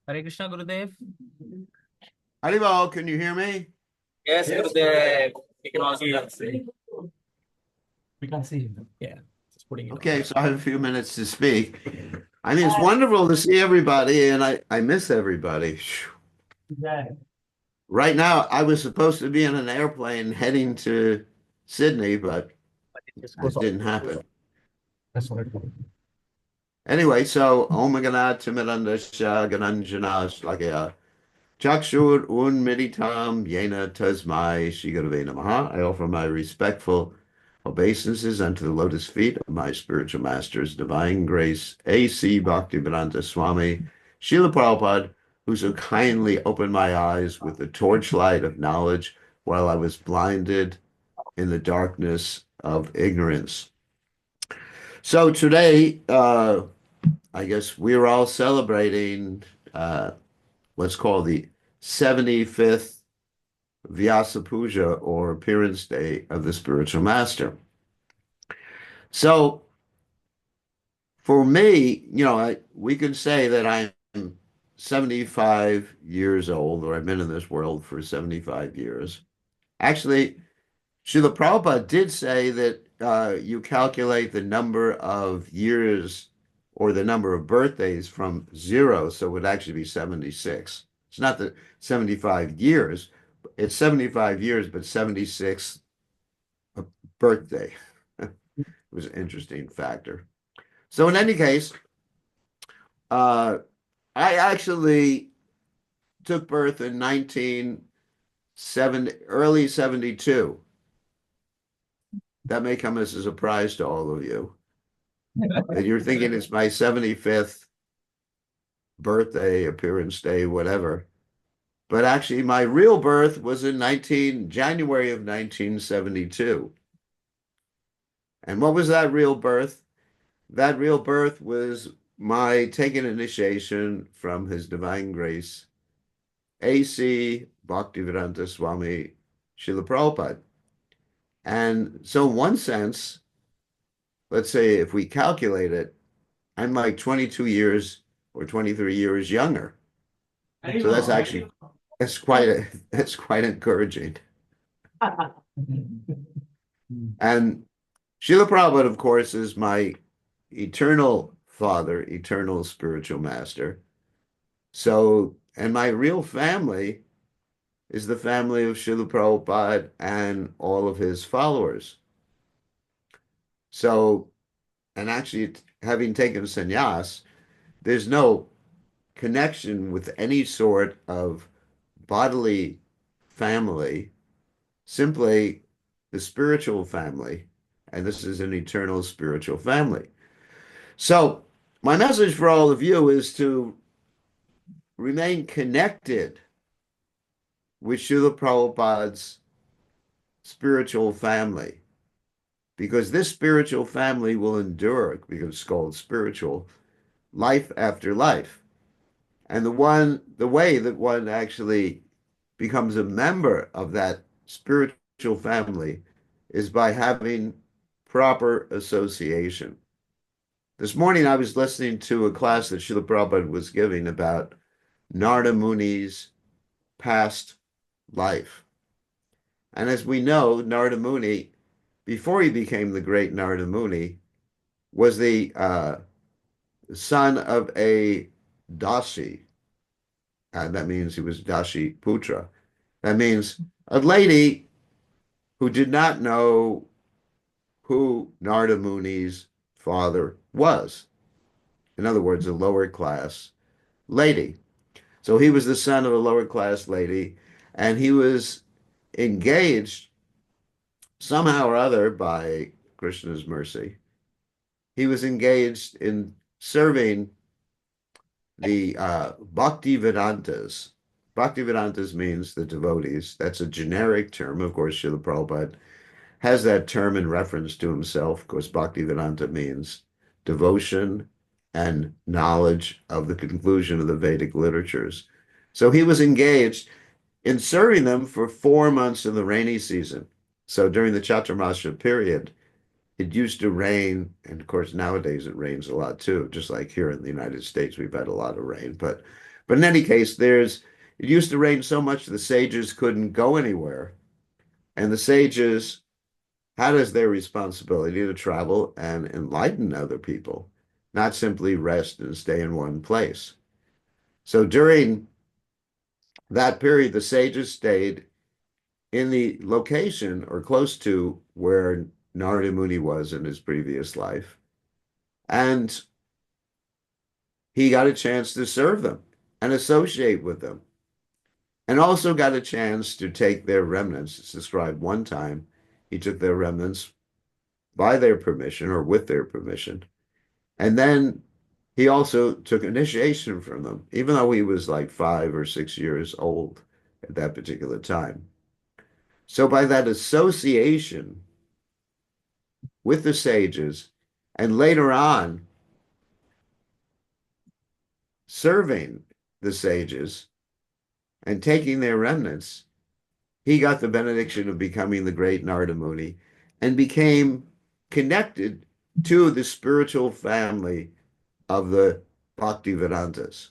Hare Krishna, Gurudev. Haribo, can you hear me? Yes, Gurudev. We can all see. We can see him. Yeah, just putting it on. Okay, so I have a few minutes to speak. I mean, it's wonderful to see everybody, and I miss everybody. Phew. Yeah. Right now, I was supposed to be in an airplane heading to Sydney, but But it just goes that off. didn't happen. That's what it was. Anyway, so Om Ganat Timidandasya Gananjana Shlakaya Chakshur Unmilitam Yena Tasmai Shri Gurave Namaha. I offer my respectful obeisances unto the lotus feet of my spiritual masters, Divine Grace A.C. Bhaktivedanta Swami Srila Prabhupada, who so kindly opened my eyes with the torchlight of knowledge while I was blinded in the darkness of ignorance. So today, I guess we're all celebrating what's called the 75th Vyasa Puja, or appearance day of the spiritual master. So for me, we could say that I'm 75 years old, or I've been in this world for 75 years. Actually, Srila Prabhupada did say that you calculate the number of years or the number of birthdays from zero, so it would actually be 76. It's not the 75 years, it's 75 years, but 76 a birthday. It was an interesting factor. So in any case, uh, I actually took birth in 1970, early 72. That may come as a surprise to all of you that you're thinking it's my 75th birthday, appearance day, whatever. But actually, my real birth was in January of 1972. And what was that real birth? That real birth was my taking initiation from His Divine Grace, A.C. Bhaktivedanta Swami Srila Prabhupada. And so, in one sense, let's say if we calculate it, I'm like 22 years or 23 years younger. So that's quite encouraging. And Srila Prabhupada, of course, is my eternal father, eternal spiritual master. So, and my real family is the family of Srila Prabhupada and all of his followers. So, and actually, having taken sannyas, there's no connection with any sort of bodily family, simply the spiritual family. And this is an eternal spiritual family. So, my message for all of you is to remain connected with Srila Prabhupada's spiritual family, because this spiritual family will endure, because it's called spiritual, life after life. And the way that one actually becomes a member of that spiritual family is by having proper association. This morning I was listening to a class that Srila Prabhupada was giving about Narada Muni's past life. And as we know, Narada Muni, before he became the great Narada Muni, was the son of a Dasi. That means he was Dashi Putra. That means a lady who did not know who Narada Muni's father was. In other words, a lower class lady. So he was the son of a lower class lady, and he was engaged somehow or other by Krishna's mercy. He was engaged in serving the Bhakti Vedantas. Bhakti Vedantas means the devotees. That's a generic term. Of course, Srila Prabhupada has that term in reference to himself. Of course, Bhaktivedanta means devotion and knowledge of the conclusion of the Vedic literatures. So he was engaged in serving them for 4 months in the rainy season. So during the Chaturmasya period, it used to rain, and of course nowadays it rains a lot too. Just like here in the United States, we've had a lot of rain. But But in any case, it used to rain so much the sages couldn't go anywhere. And the sages had as their responsibility to travel and enlighten other people, not simply rest and stay in one place. So during that period, the sages stayed in the location or close to where Narada Muni was in his previous life. And he got a chance to serve them and associate with them, and also got a chance to take their remnants. It's described one time he took their remnants by their permission or with their permission. And then he also took initiation from them, even though he was like 5 or 6 years old at that particular time. So by that association with the sages, and later on serving the sages and taking their remnants, he got the benediction of becoming the great Narada Muni and became connected to the spiritual family of the Bhaktivedanta.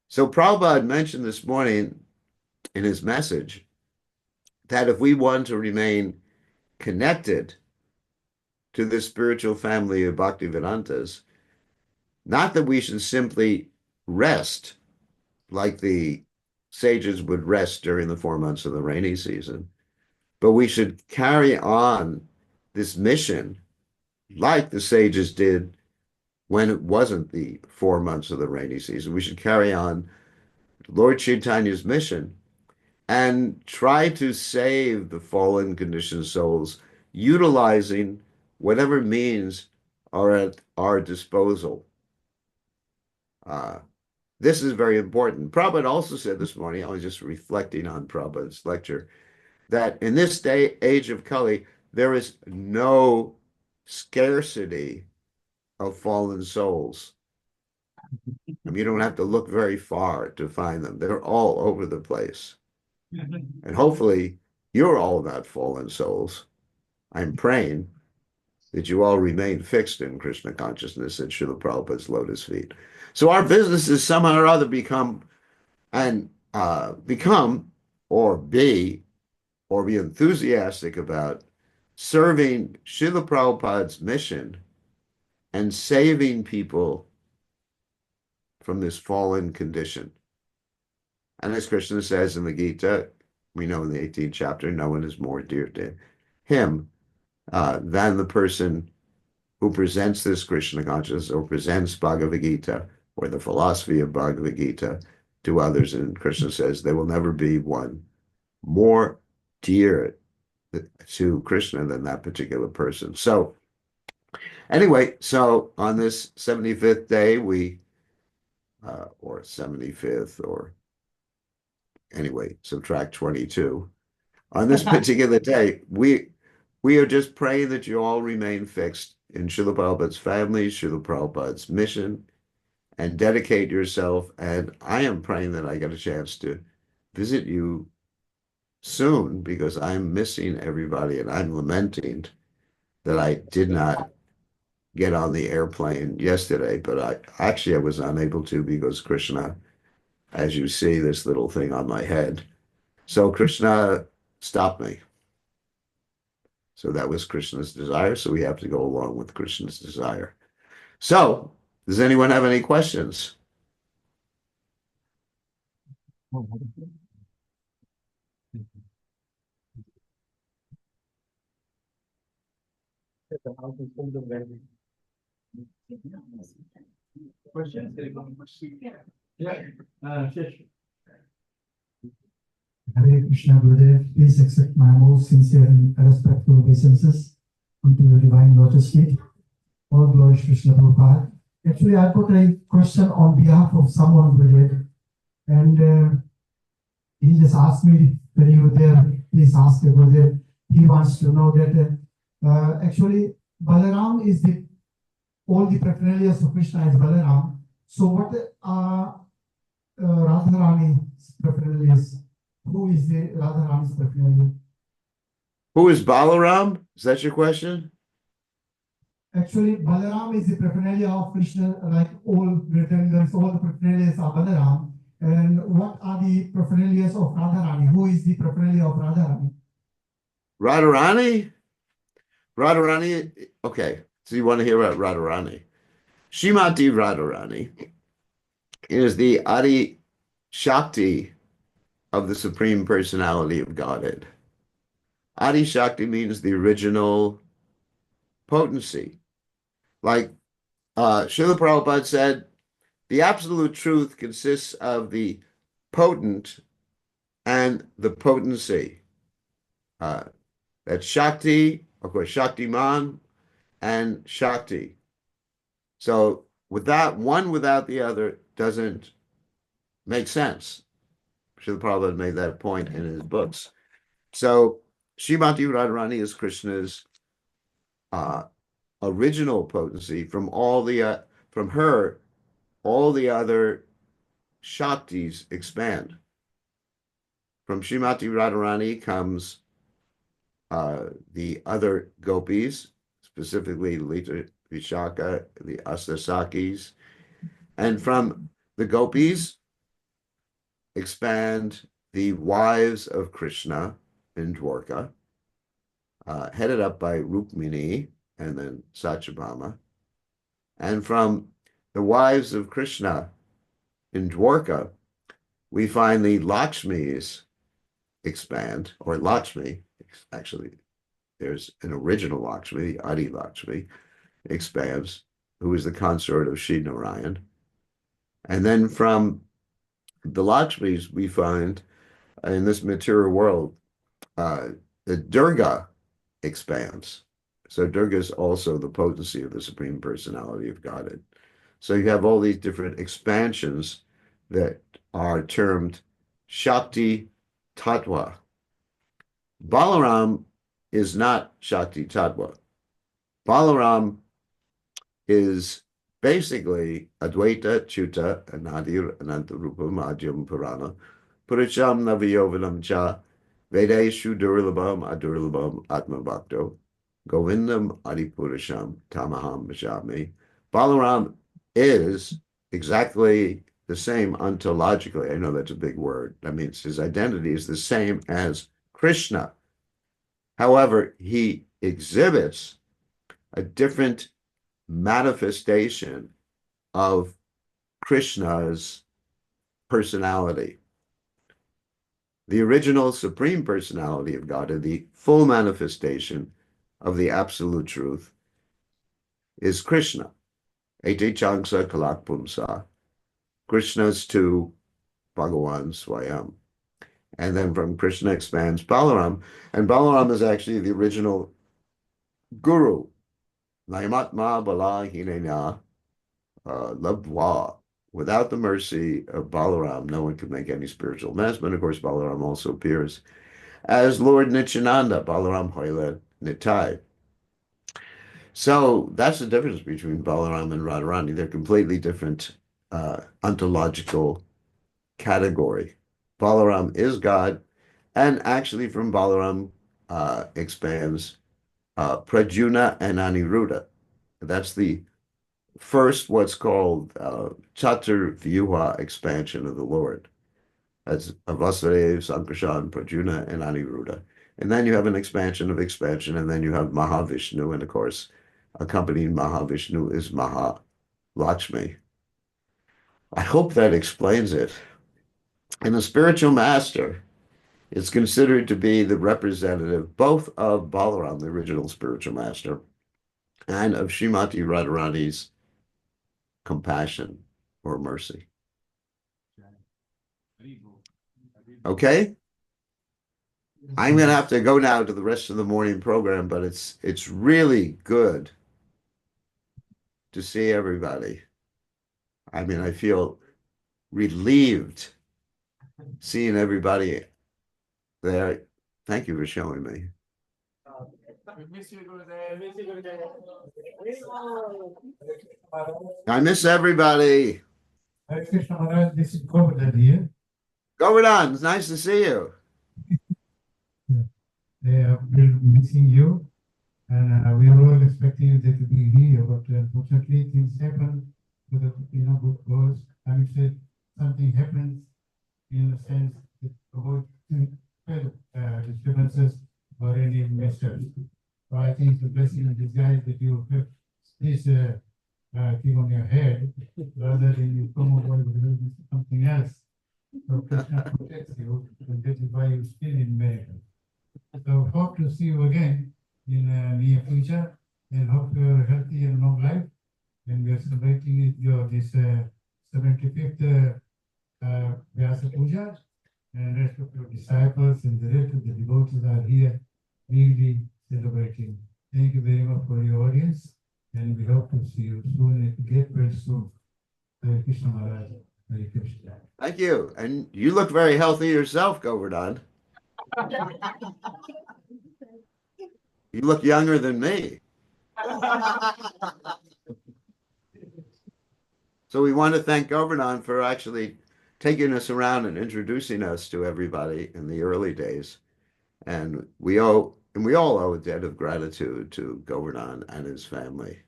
So Prabhupada mentioned this morning in his message that if we want to remain connected to the spiritual family of Bhaktivedanta, not that we should simply rest like the sages would rest during the 4 months of the rainy season, but we should carry on this mission like the sages did when it wasn't the 4 months of the rainy season. We should carry on Lord Chaitanya's mission and try to save the fallen conditioned souls, utilizing whatever means are at our disposal. This is very important. Prabhupada also said this morning, I was just reflecting on Prabhupada's lecture, that in this age of Kali, there is no scarcity of fallen souls. I mean, you don't have to look very far to find them. They're all over the place. And hopefully, you're all not fallen souls. I'm praying that you all remain fixed in Krishna consciousness at Srila Prabhupada's lotus feet. So our business is somehow or other become or be enthusiastic about serving Srila Prabhupada's mission and saving people from this fallen condition. And as Krishna says in the Gita, we know in the 18th chapter, no one is more dear to him than the person who presents this Krishna consciousness or presents Bhagavad Gita or the philosophy of Bhagavad Gita to others. And Krishna says there will never be one more dear to Krishna than that particular person. So anyway, so on this 75th day, or 75th, or anyway, subtract 22. On this particular day, we are just praying that you all remain fixed in Srila Prabhupada's family, Srila Prabhupada's mission, and dedicate yourself. And I am praying that I get a chance to visit you soon, because I'm missing everybody and I'm lamenting that I did not get on the airplane yesterday, but I was unable to because Krishna, as you see this little thing on my head. So Krishna stopped me. So that was Krishna's desire. So we have to go along with Krishna's desire. So does anyone have any questions? Hare Krishna, Gurudev, please accept my most sincere and respectful obeisances unto your divine lotus feet. All glory to Krishna Prabhupada. Actually, I put a question on behalf of someone, Gurudev, and he just asked me when you were there, please ask Gurudev. He wants to know that actually Balaram is all the paraphernalia of Krishna is Balaram. So what Radharani's paraphernalia is? Who is the Radharani's paraphernalia? Who is Balaram? Is that your question? Actually, Balaram is the paraphernalia of Krishna, like all rectangles, all the paraphernalia are Balaram. And what are the paraphernalia of Radharani? Who is the paraphernalia of Radharani? Radharani? Radharani, okay, so you want to hear about Radharani. Srimati Radharani is the Adi Shakti of the Supreme Personality of Godhead. Adi Shakti means the original potency. Like Srila Prabhupada said, the absolute truth consists of the potent and the potency. That's Shakti, of course, Shaktiman and Shakti. So without one without the other doesn't make sense. Srila Prabhupada made that point in his books. So Srimati Radharani is Krishna's original potency. From her, all the other Shaktis expand. From Srimati Radharani comes the other gopis, specifically Lita Vishaka, the Astasakis, and from the gopis expand the wives of Krishna in Dwarka, headed up by Rukmini and then Satyabhama. And from the wives of Krishna in Dwarka, we find the Lakshmis expand, or Lakshmi, actually, there's an original Lakshmi, the Adi Lakshmi, expands, who is the consort of Sri Narayan. And then from the Lakshmis, we find in this material world, the Durga expands. So Durga is also the potency of the Supreme Personality of Godhead. So you have all these different expansions that are termed Shakti Tattva. Balaram is not Shakti Tattva. Balaram is basically Advaita Chuta Anadir Anantarupa Madhyam Purana Purisham Navayovanam Cha Vedeshu Durlabham Adurlabham Atma Bhakto Govindam Adipurisham Tamaham Bhajami. Balaram is exactly the same ontologically. I know that's a big word. That means his identity is the same as Krishna. However, he exhibits a different manifestation of Krishna's personality. The original Supreme Personality of God, the full manifestation of the absolute truth, is Krishna. Ete Changsa Kalak Pumsa. Krishna's to Bhagavan Swayam. And then from Krishna expands Balaram. And Balaram is actually the original guru. Naimatma Bala Hinena Labdwa. Without the mercy of Balaram, no one could make any spiritual advancement. Of course, Balaram also appears as Lord Nityananda, Balaram Hoyle Nitai. So that's the difference between Balaram and Radharani. They're completely different ontological category. Balaram is God, and actually from Balaram expands Pradyumna and Aniruddha. That's the first what's called Chatur Vyuha expansion of the Lord. That's Vasudeva, Sankarshan, Pradyumna, and Aniruddha. And then you have an expansion of expansion, and then you have Mahavishnu, and of course, accompanying Mahavishnu is Mahalakshmi. I hope that explains it. And the spiritual master is considered to be the representative both of Balaram, the original spiritual master, and of Srimati Radharani's compassion or mercy. Okay? I'm going to have to go now to the rest of the morning program, but it's really good to see everybody. I mean, I feel relieved seeing everybody there. Thank you for showing me. I miss everybody. Krishna Maharaj, this is Govardhan here. Govardhan, it's nice to see you. We're missing you. And we were all expecting that to be here, but unfortunately things happen with the, good goals. I would say something happens in the sense that avoid disturbances or any missteps. So I think it's a blessing in disguise that you have this thing on your head rather than you come over with something else. So Krishna protects you, and that is why you're still in America. So hope to see you again in near future, and hope you're healthy and long life. And we are celebrating your this 75th Vyasa Puja, and rest of your disciples and the rest of the devotees are here really celebrating. Thank you very much for your audience, and we hope to see you soon and get well soon. Hare Krishna Maharaj. Hare Krishna. Thank you. And you look very healthy yourself, Govardhan. You look younger than me. So we want to thank Govardhan for actually taking us around and introducing us to everybody in the early days. And we all owe a debt of gratitude to Govardhan and his family.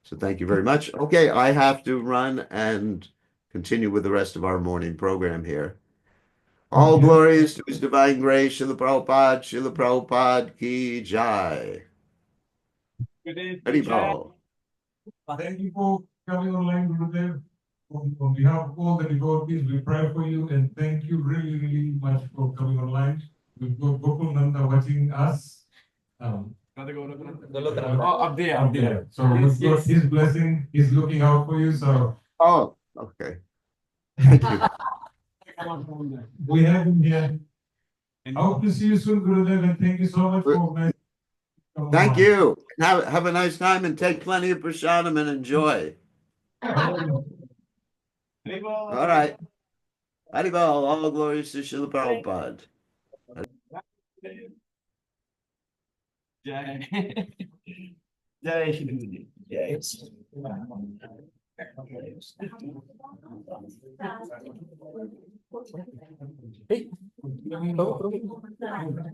So thank you very much. Okay, I have to run and continue with the rest of our morning program here. All glories to His Divine Grace, Srila Prabhupada Ki Jai. Haribol. Thank you for coming online, Gurudev. On behalf of all the devotees, we pray for you and thank you really, really much for coming online. We've got Gokul Nanda watching us. Oh, up there. So we've got his blessing. He's looking out for you. So Oh, okay. Thank you. we have him here. I hope to see you soon, Gurudev, and thank you so much for Thank you. Have a nice time and take plenty of prasadam and enjoy. All right. Haribol, all glories to Srila Prabhupada. Jai. Jai Shri Guruji. Jai. Hey,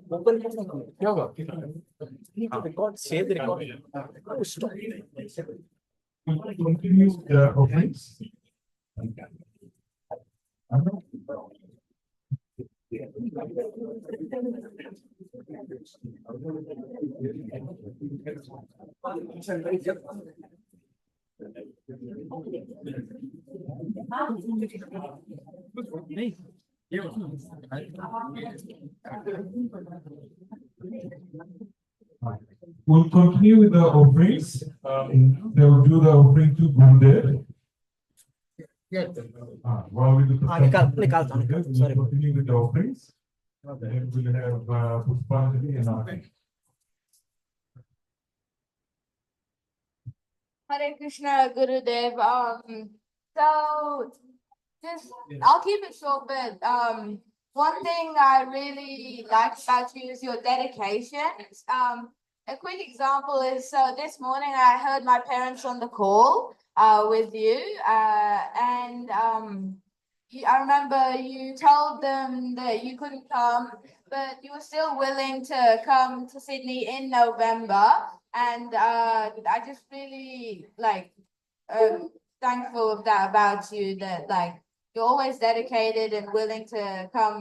open क्या होगा? Record, save the record. Oh, stop. We'll continue the offerings. We'll continue with the offerings. They will do the offering to Gurudev. While we do the sorry, continue with the offerings. Then we'll have Pushpanjali and Arti. Hare Krishna, Gurudev. So just I'll keep it short, but one thing I really like about you is your dedication. A quick example is this morning I heard my parents on the call with you, and I remember you told them that you couldn't come, but you were still willing to come to Sydney in November. And I just really thankful of that about you, that like you're always dedicated and willing to come